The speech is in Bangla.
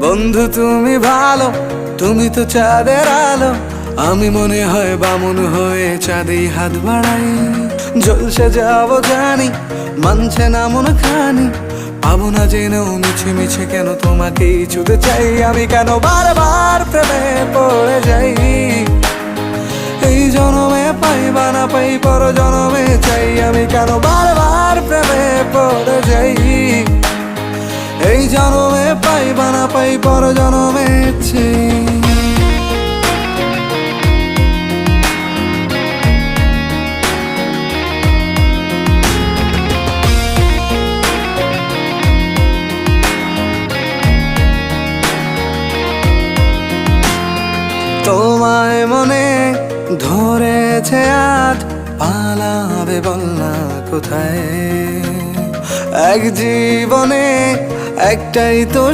বন্ধু তুমি ভালো, তুমি তো চাঁদের আলো। আমি মনে হয় বামুন হয়ে চাঁদেই হাত বাড়াই। জলসে যাবো জানি, মানছে না মন খানি। পাবো না জেনেও মিছে মিছে কেন তোমাকেই ছুতে চাই। আমি কেন বারবার প্রেমে পড়ে যাই। এই জনমে পাই বা না পাই, পর জনমে চাই। আমি কেন বারবার প্রেমে পড়ে যাই। এই জনমে পাই বা না পাই, পর জনমে চাই। তোমায় মনে ধরেছে আজ, পালাবে বল না কোথায়। এক জীবনে একটাই তো